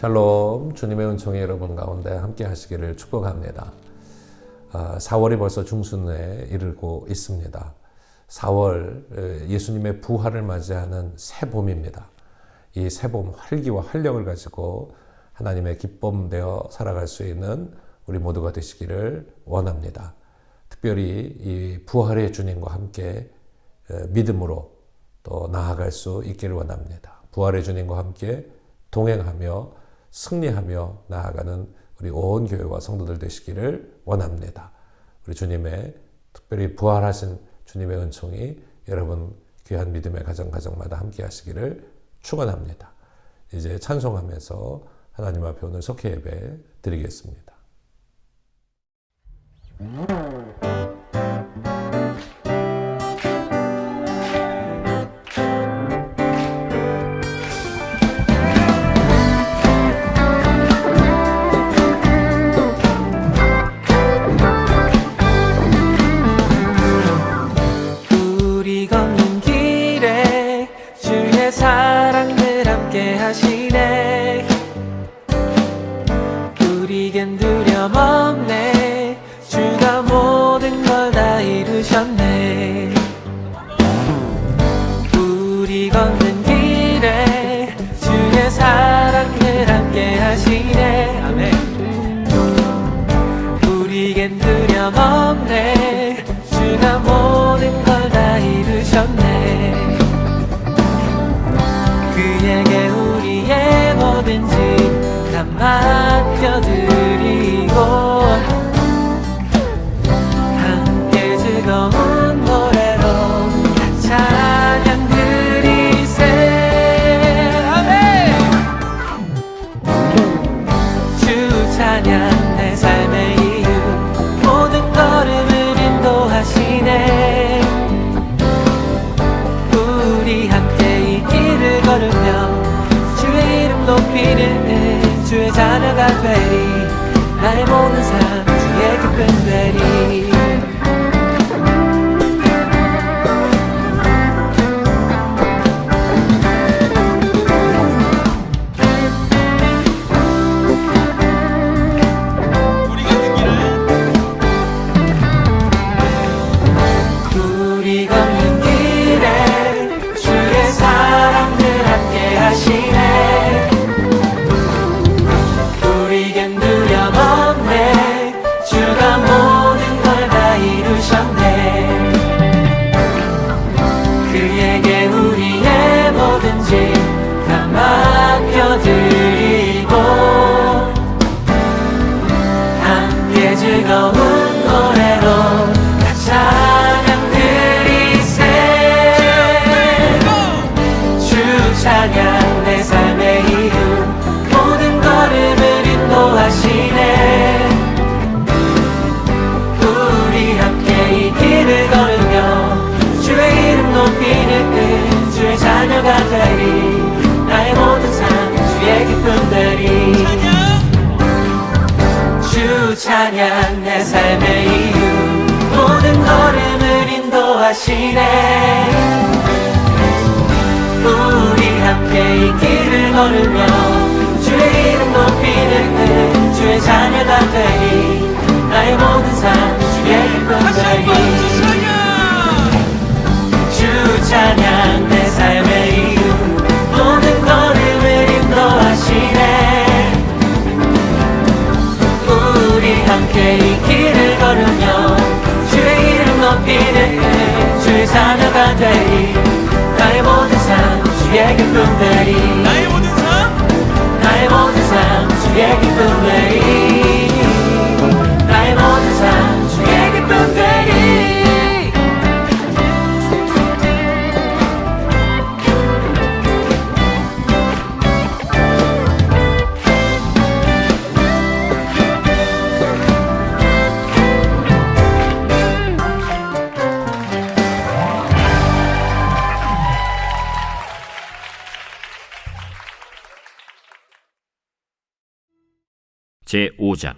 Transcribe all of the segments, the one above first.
샬롬, 주님의 은총이 여러분 가운데 함께 하시기를 축복합니다. 4월이 벌써 중순에 이르고 있습니다. 4월 예수님의 부활을 맞이하는 새봄입니다. 이 새봄 활기와 활력을 가지고 하나님의 기쁨 되어 살아갈 수 있는 우리 모두가 되시기를 원합니다. 특별히 이 부활의 주님과 함께 믿음으로 또 나아갈 수 있기를 원합니다. 부활의 주님과 함께 동행하며 승리하며 나아가는 우리 온 교회와 성도들 되시기를 원합니다. 우리 주님의 특별히 부활하신 주님의 은총이 여러분 귀한 믿음의 가정마다 함께 하시기를 축원합니다. 이제 찬송하면서 하나님 앞에 오늘 속회 예배 드리겠습니다. 우리겐 두려움 없네. 주가 모든 걸 다 이루셨네. 우리 걷는 길에 주의 사랑을 함께 하시네. 아멘. 우리겐 두려움 없네. 주가 모든 걸 다 이루셨네. 그에게 우리의 뭐든지 다 맡겨드리고 함께 즐거운 노래로 다 찬양 드리세. 아멘. 주 찬양 내 삶의 이유 모든 걸음을 인도하시네. 우리 함께 이 길을 걸으며 주의 이름 높이는 주의 자녀가 되리. 나의 모든 삶 주의 기쁨 되리. 우리 걷는 길에 주의 사랑을 함께 하시네. 우리겐 두려움 없네. 주가 모든 걸 다 이루셨네. 그에게 우리의 뭐든지 다 맡겨드리고 함께 즐거운 노래로 다 찬양 드리세. 주 찬양 내 삶의 이유 모든 걸음을 인도하시네. 우리 함께 이 길을 걸으며 주의 이름 높이는 주의 자녀가 되리. 나의 모든 삶 주의 기쁨 되리. 주 찬양 내 삶의 이유 모든 걸음을 인도하시네. 우리 함께 이 길을 걸으며 주의 이름 높이는 주의 자녀가 되리. 나의 모든 삶 주의 기쁨 되리. 주 찬양 내 삶의 이유 모든 걸음을 인도하시네. 우리 함께 이 길을 걸으며 주의 이름 높이는 주의 자녀가 되리. 나의 모든 삶 주의 기쁨 되리. 나의 모든 삶 주의 기쁨 되리. 나의 모든 삶 주의 기쁨 되리. 제5장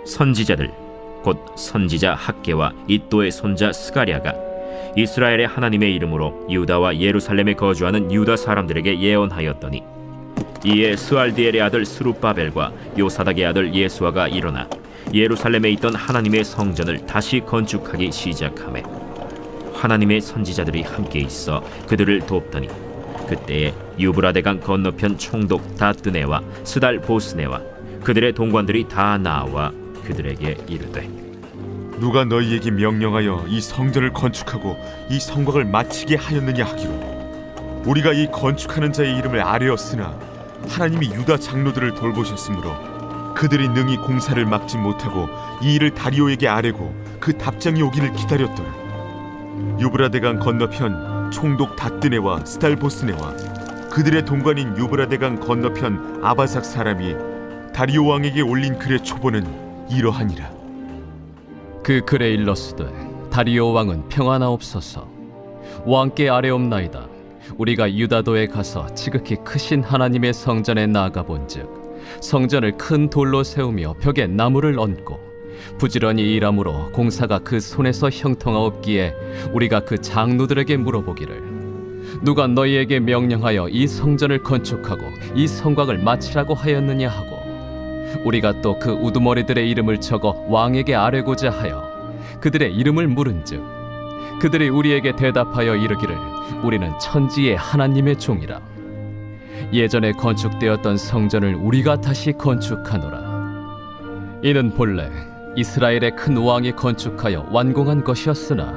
선지자들 곧 선지자 학개와 이도의 손자 스가랴가 이스라엘의 하나님의 이름으로 유다와 예루살렘에 거주하는 유다 사람들에게 예언하였더니 이에 스알디엘의 아들 스룹바벨과 요사닥의 아들 예수아가 일어나 예루살렘에 있던 하나님의 성전을 다시 건축하기 시작하매 하나님의 선지자들이 함께 있어 그들을 돕더니 그때에 유브라데강 건너편 총독 다뜨네와 스달 보스네와 그들의 동관들이 다 나와 그들에게 이르되 누가 너희에게 명령하여 이 성전을 건축하고 이 성곽을 마치게 하였느냐 하기로 우리가 이 건축하는 자의 이름을 아뢰었으나 하나님이 유다 장로들을 돌보셨으므로 그들이 능히 공사를 막지 못하고 이 일을 다리오에게 아뢰고 그 답장이 오기를 기다렸더라. 유브라데강 건너편 총독 다뜨네와 스달보스네와 그들의 동관인 유브라데강 건너편 아바삭 사람이 다리오 왕에게 올린 글의 초본은 이러하니라. 그 글에 일렀으되 다리오 왕은 평안하옵소서. 왕께 아뢰옵나이다. 우리가 유다도에 가서 지극히 크신 하나님의 성전에 나아가 본즉 성전을 큰 돌로 세우며 벽에 나무를 얹고 부지런히 일함으로 공사가 그 손에서 형통하옵기에 우리가 그 장로들에게 물어보기를 누가 너희에게 명령하여 이 성전을 건축하고 이 성곽을 마치라고 하였느냐 하고 우리가 또 그 우두머리들의 이름을 적어 왕에게 아뢰고자 하여 그들의 이름을 물은즉 그들이 우리에게 대답하여 이르기를 우리는 천지의 하나님의 종이라. 예전에 건축되었던 성전을 우리가 다시 건축하노라. 이는 본래 이스라엘의 큰 왕이 건축하여 완공한 것이었으나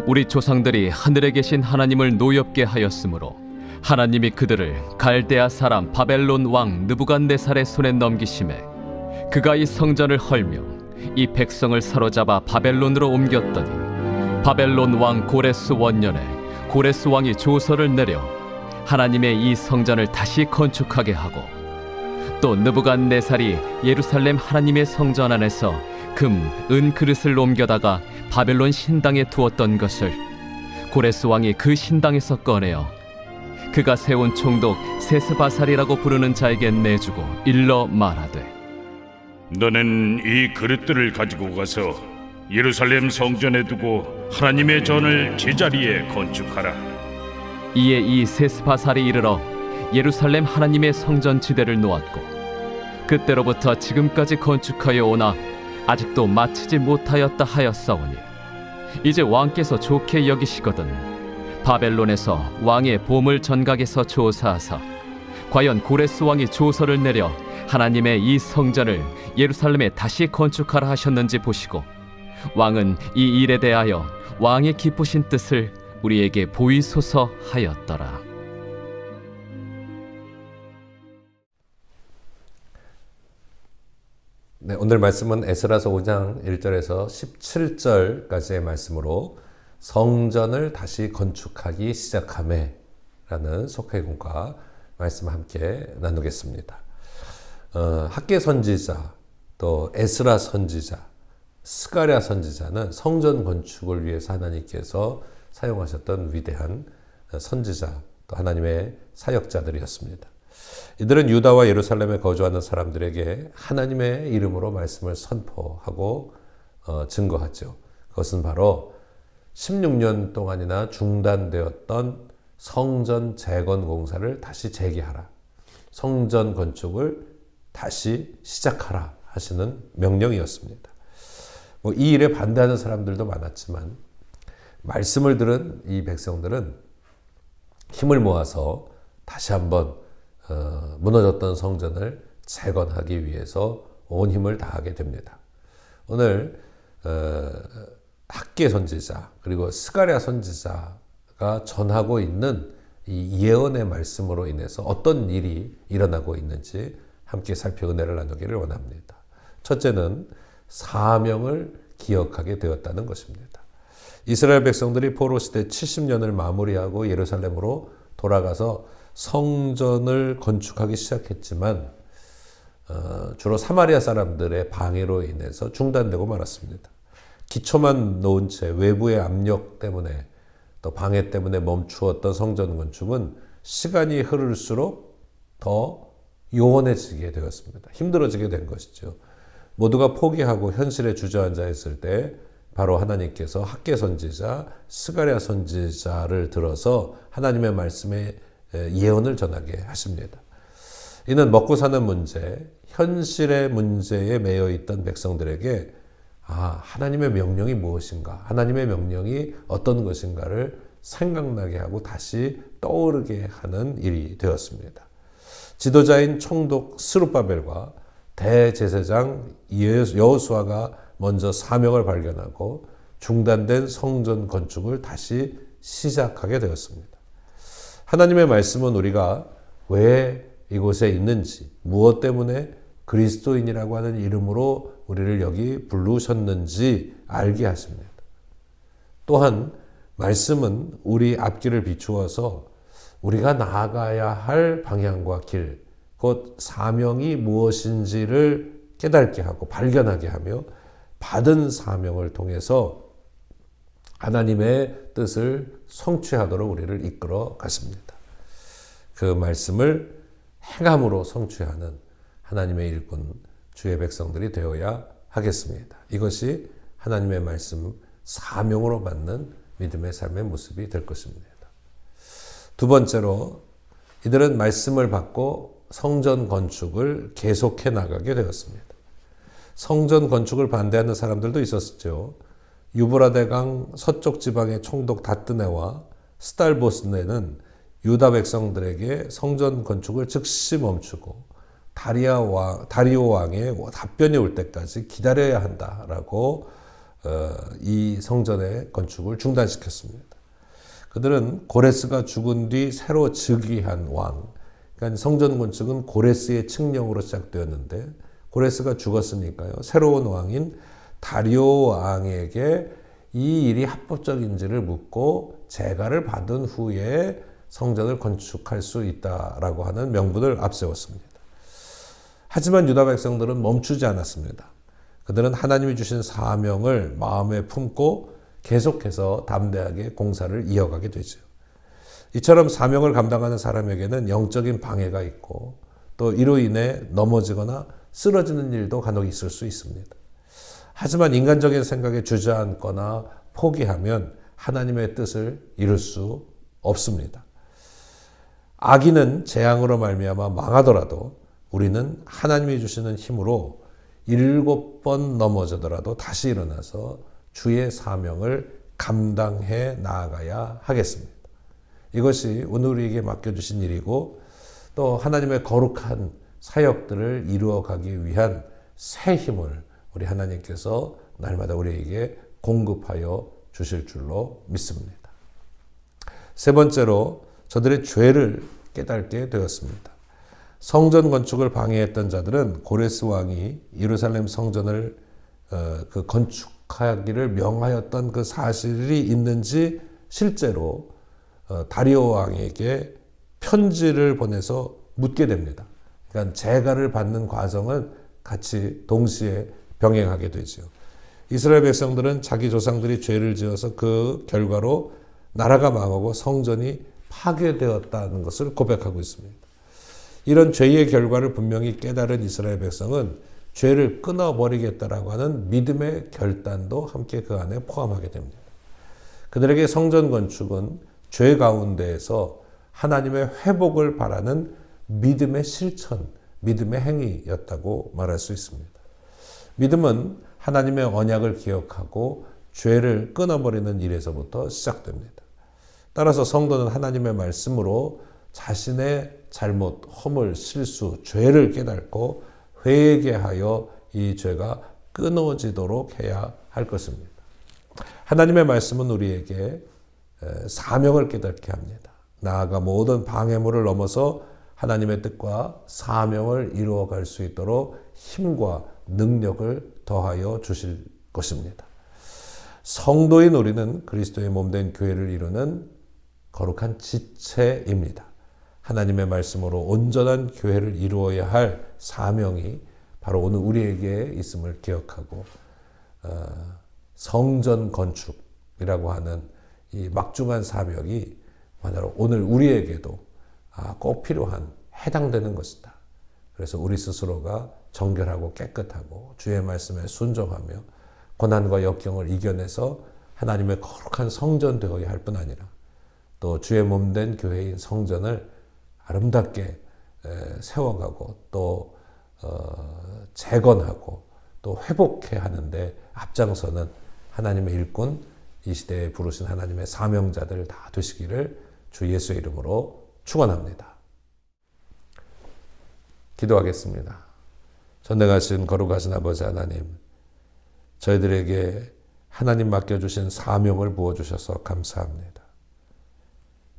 우리 조상들이 하늘에 계신 하나님을 노엽게 하였으므로 하나님이 그들을 갈대아 사람 바벨론 왕 느부갓네살의 손에 넘기심에 그가 이 성전을 헐며 이 백성을 사로잡아 바벨론으로 옮겼더니 바벨론 왕 고레스 원년에 고레스 왕이 조서를 내려 하나님의 이 성전을 다시 건축하게 하고 또 느부갓네살이 예루살렘 하나님의 성전 안에서 금, 은 그릇을 옮겨다가 바벨론 신당에 두었던 것을 고레스 왕이 그 신당에서 꺼내어 그가 세운 총독 세스바살이라고 부르는 자에게 내주고 일러 말하되 너는 이 그릇들을 가지고 가서 예루살렘 성전에 두고 하나님의 전을 제자리에 건축하라. 이에 이 세스바살이 이르러 예루살렘 하나님의 성전 지대를 놓았고 그때로부터 지금까지 건축하여 오나 아직도 마치지 못하였다 하였사오니 이제 왕께서 좋게 여기시거든 바벨론에서 왕의 보물 전각에서 조사하사 과연 고레스 왕이 조서를 내려 하나님의 이 성전을 예루살렘에 다시 건축하라 하셨는지 보시고 왕은 이 일에 대하여 왕의 기쁘신 뜻을 우리에게 보이소서 하였더라. 네, 오늘 말씀은 에스라서 5장 1절에서 17절까지의 말씀으로 성전을 다시 건축하기 시작하매 라는 속회군과 말씀 함께 나누겠습니다. 학개 선지자, 또 에스라 선지자, 스가랴 선지자는 성전 건축을 위해서 하나님께서 사용하셨던 위대한 선지자, 또 하나님의 사역자들이었습니다. 이들은 유다와 예루살렘에 거주하는 사람들에게 하나님의 이름으로 말씀을 선포하고 증거하죠. 그것은 바로 16년 동안이나 중단되었던 성전 재건 공사를 다시 재개하라. 성전 건축을 다시 시작하라 하시는 명령이었습니다. 이 일에 반대하는 사람들도 많았지만 말씀을 들은 이 백성들은 힘을 모아서 다시 한번 무너졌던 성전을 재건하기 위해서 온 힘을 다하게 됩니다. 오늘 학개 선지자 그리고 스가랴 선지자가 전하고 있는 이 예언의 말씀으로 인해서 어떤 일이 일어나고 있는지 함께 살펴 은혜를 나누기를 원합니다. 첫째는 사명을 기억하게 되었다는 것입니다. 이스라엘 백성들이 포로 시대 70년을 마무리하고 예루살렘으로 돌아가서 성전을 건축하기 시작했지만 주로 사마리아 사람들의 방해로 인해서 중단되고 말았습니다. 기초만 놓은 채 외부의 압력 때문에 또 방해 때문에 멈추었던 성전 건축은 시간이 흐를수록 더 요원해지게 되었습니다. 힘들어지게 된 것이죠. 모두가 포기하고 현실에 주저앉아 있을 때 바로 하나님께서 학개 선지자, 스가랴 선지자를 들어서 하나님의 말씀의 예언을 전하게 하십니다. 이는 먹고 사는 문제, 현실의 문제에 매여 있던 백성들에게 하나님의 명령이 무엇인가, 하나님의 명령이 어떤 것인가를 생각나게 하고 다시 떠오르게 하는 일이 되었습니다. 지도자인 총독 스룹바벨과 대제사장 여호수아가 먼저 사명을 발견하고 중단된 성전 건축을 다시 시작하게 되었습니다. 하나님의 말씀은 우리가 왜 이곳에 있는지, 무엇 때문에 그리스도인이라고 하는 이름으로 우리를 여기 부르셨는지 알게 하십니다. 또한 말씀은 우리 앞길을 비추어서 우리가 나아가야 할 방향과 길, 곧 사명이 무엇인지를 깨닫게 하고 발견하게 하며 받은 사명을 통해서 하나님의 뜻을 성취하도록 우리를 이끌어 가십니다. 그 말씀을 행함으로 성취하는 하나님의 일꾼, 주의 백성들이 되어야 하겠습니다. 이것이 하나님의 말씀 사명으로 받는 믿음의 삶의 모습이 될 것입니다. 두 번째로 이들은 말씀을 받고 성전 건축을 계속해 나가게 되었습니다. 성전 건축을 반대하는 사람들도 있었죠. 유브라데강 서쪽 지방의 총독 다뜨네와 스달보스네는 유다 백성들에게 성전 건축을 즉시 멈추고 다리오 왕의 답변이 올 때까지 기다려야 한다라고 이 성전의 건축을 중단시켰습니다. 그들은 고레스가 죽은 뒤 새로 즉위한 왕, 그러니까 성전 건축은 고레스의 칙령으로 시작되었는데 고레스가 죽었으니까요. 새로운 왕인 다리오 왕에게 이 일이 합법적인지를 묻고 재가를 받은 후에 성전을 건축할 수 있다라고 하는 명분을 앞세웠습니다. 하지만 유다 백성들은 멈추지 않았습니다. 그들은 하나님이 주신 사명을 마음에 품고 계속해서 담대하게 공사를 이어가게 되죠. 이처럼 사명을 감당하는 사람에게는 영적인 방해가 있고 또 이로 인해 넘어지거나 쓰러지는 일도 간혹 있을 수 있습니다. 하지만 인간적인 생각에 주저앉거나 포기하면 하나님의 뜻을 이룰 수 없습니다. 악인은 재앙으로 말미암아 망하더라도 우리는 하나님이 주시는 힘으로 7번 넘어지더라도 다시 일어나서 주의 사명을 감당해 나아가야 하겠습니다. 이것이 오늘 우리에게 맡겨주신 일이고 또 하나님의 거룩한 사역들을 이루어가기 위한 새 힘을 우리 하나님께서 날마다 우리에게 공급하여 주실 줄로 믿습니다. 세 번째로 저들의 죄를 깨닫게 되었습니다. 성전 건축을 방해했던 자들은 고레스 왕이 예루살렘 성전을 건축하기를 명하였던 그 사실이 있는지 실제로 다리오 왕에게 편지를 보내서 묻게 됩니다. 그러니까 재가를 받는 과정은 같이 동시에 병행하게 되죠. 이스라엘 백성들은 자기 조상들이 죄를 지어서 그 결과로 나라가 망하고 성전이 파괴되었다는 것을 고백하고 있습니다. 이런 죄의 결과를 분명히 깨달은 이스라엘 백성은 죄를 끊어버리겠다라고 하는 믿음의 결단도 함께 그 안에 포함하게 됩니다. 그들에게 성전 건축은 죄 가운데에서 하나님의 회복을 바라는 믿음의 실천, 믿음의 행위였다고 말할 수 있습니다. 믿음은 하나님의 언약을 기억하고 죄를 끊어버리는 일에서부터 시작됩니다. 따라서 성도는 하나님의 말씀으로 자신의 잘못, 허물, 실수, 죄를 깨닫고 회개하여 이 죄가 끊어지도록 해야 할 것입니다. 하나님의 말씀은 우리에게 사명을 깨닫게 합니다. 나아가 모든 방해물을 넘어서 하나님의 뜻과 사명을 이루어갈 수 있도록 힘과 능력을 더하여 주실 것입니다. 성도인 우리는 그리스도의 몸된 교회를 이루는 거룩한 지체입니다. 하나님의 말씀으로 온전한 교회를 이루어야 할 사명이 바로 오늘 우리에게 있음을 기억하고 성전 건축이라고 하는 이 막중한 사명이 바로 오늘 우리에게도 꼭 필요한 해당되는 것이다. 그래서 우리 스스로가 정결하고 깨끗하고 주의 말씀에 순종하며 고난과 역경을 이겨내서 하나님의 거룩한 성전 되어야 할 뿐 아니라 또 주의 몸된 교회인 성전을 아름답게 세워가고 또 재건하고 또 회복해 하는데 앞장서는 하나님의 일꾼, 이 시대에 부르신 하나님의 사명자들 다 되시기를 주 예수의 이름으로 축원합니다. 기도하겠습니다. 전능하신 거룩하신 아버지 하나님, 저희들에게 하나님 맡겨주신 사명을 부어주셔서 감사합니다.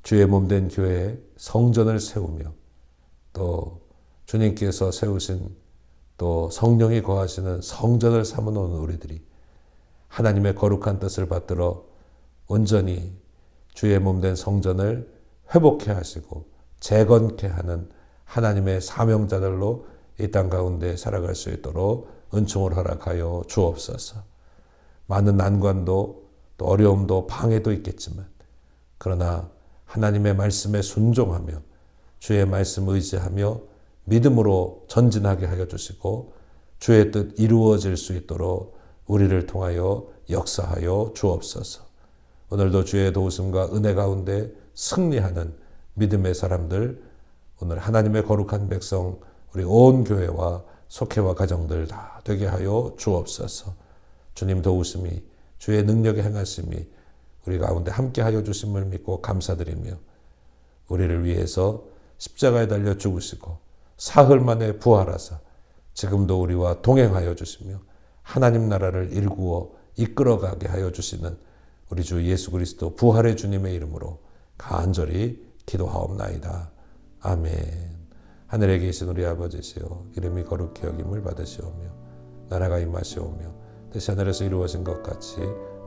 주의 몸된 교회에 성전을 세우며 또 주님께서 세우신 또 성령이 거하시는 성전을 삼아놓은 우리들이 하나님의 거룩한 뜻을 받들어 온전히 주의 몸된 성전을 회복해 하시고 재건케 하는 하나님의 사명자들로 이 땅 가운데 살아갈 수 있도록 은총을 허락하여 주옵소서. 많은 난관도 또 어려움도 방해도 있겠지만 그러나 하나님의 말씀에 순종하며 주의 말씀 의지하며 믿음으로 전진하게 하여 주시고 주의 뜻 이루어질 수 있도록 우리를 통하여 역사하여 주옵소서. 오늘도 주의 도우심과 은혜 가운데 승리하는 믿음의 사람들, 오늘 하나님의 거룩한 백성 우리 온 교회와 속회와 가정들 다 되게 하여 주옵소서. 주님 도우심이 주의 능력의 행하심이 우리 가운데 함께 하여 주심을 믿고 감사드리며 우리를 위해서 십자가에 달려 죽으시고 사흘 만에 부활하사 지금도 우리와 동행하여 주시며 하나님 나라를 일구어 이끌어가게 하여 주시는 우리 주 예수 그리스도 부활의 주님의 이름으로 간절히 기도하옵나이다. 아멘. 하늘에 계신 우리 아버지시여, 이름이 거룩히 여김을 받으시오며 나라가 임하시오며 뜻이 하늘에서 이루어진 것 같이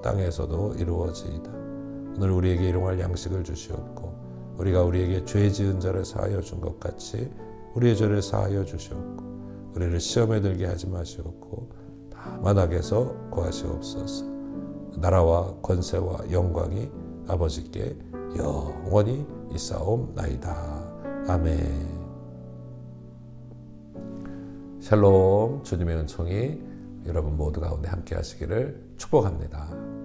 땅에서도 이루어지이다. 오늘 우리에게 일용할 양식을 주시옵고 우리가 우리에게 죄 지은 자를 사하여 준 것 같이 우리의 죄를 사하여 주시옵고 우리를 시험에 들게 하지 마시옵고 다만 악에서 구하시옵소서. 나라와 권세와 영광이 아버지께 영원히 있사옵나이다. 아멘. 샬롬. 주님의 은총이 여러분 모두 가운데 함께 하시기를 축복합니다.